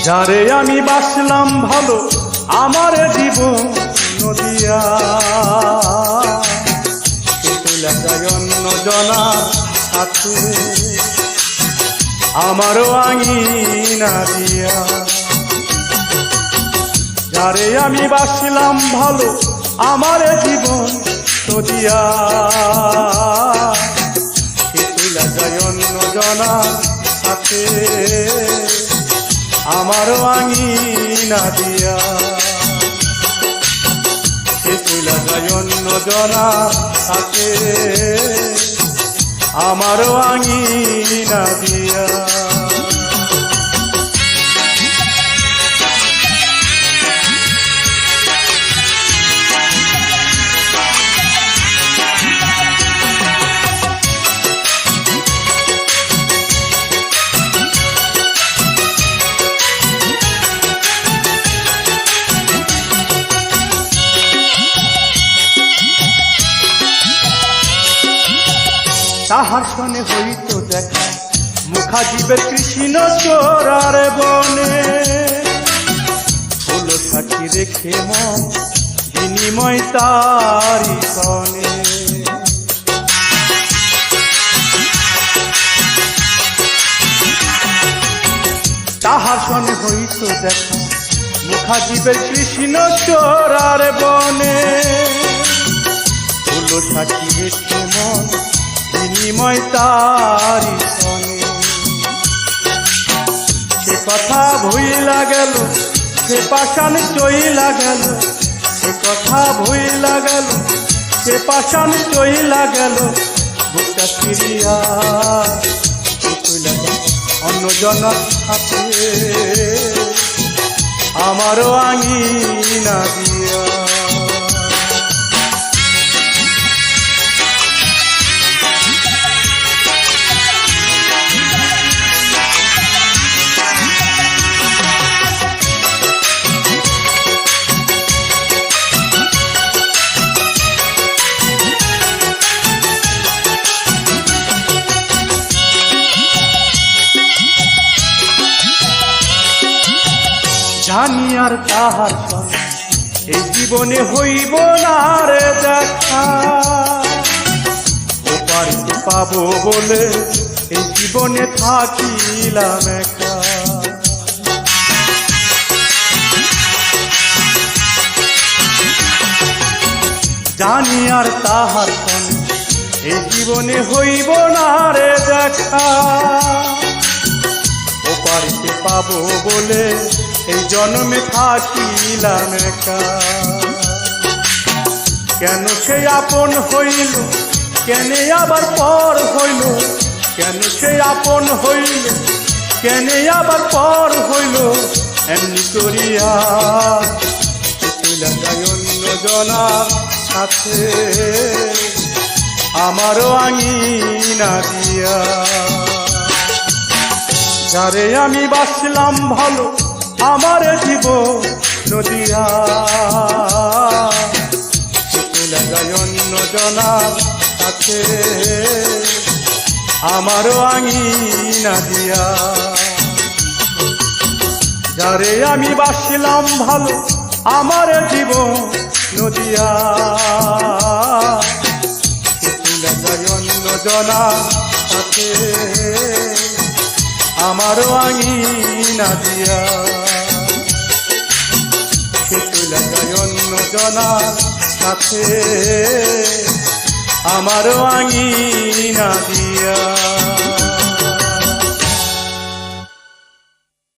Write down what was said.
যারে আমি বাসলাম ভালো আমার জীবন নদিয়া, চলে যায় অন্য জনার সাথে আমারও আঙিনা দিয়া। যারে আমি বাসলাম ভালো আমার জীবন নদিয়া, চলে যায় অন্য জনার সাথে আমারও আঙিনা দিয়া। চলে যায় অন্য জনার সাথে আমারও আঙিনা দিয়া। তাহার সনে হইত দেখা মুখাজীবের কৃষ্ণ চোরার বনে, হলো সাক্ষী রেখে মন বিনিময় তারি সনে। তাহার সনে হইত দেখা মুখাজীবের কৃষ্ণ চোরার বনে, হলো সাক্ষী রেখে মন বিনিময় তারি সনে। সে কথা ভুইলা গেল, সে পাষাণ চইলা গেল, সে কথা ভুইলা গেল, সে পাষাণ চইলা গেল। বুকটা ফিরিয়া চইলা গেল অন্য জনার সাথে আমারও আঙিনা দিয়া। জানি আর তাহার সঙ্গে এই জীবনে হইব না রে দেখা, ওপারিতে পাবো বলে এই জীবনে থাকিলাম একা। জানি আর তাহার সঙ্গে এই জীবনে হইব না রে দেখা, ওপারিতে পাবো বলে এই জন্মে থাকিলাম একা। কেন সে আপন হইল, কেন আবার পর হইল, কেন সে আপন হইল, কেন আবার পর হইল। এমনি করিয়া চলে যায় অন্য জনার সাথে আমারও আঙিনা দিয়া। যারে আমি বাসলাম ভালো আমার জীবন নদিয়া, চলে যায় অন্য জনার সাথে আমারও আঙিনা দিয়া। যারে আমি বাসলাম ভালো আমার জীবন নদিয়া, চলে যায় অন্য জনার সাথে আমারও আঙিনা দিয়া। চলে যায় অন্য জনার সাথে আমারও আঙিনা দিয়া।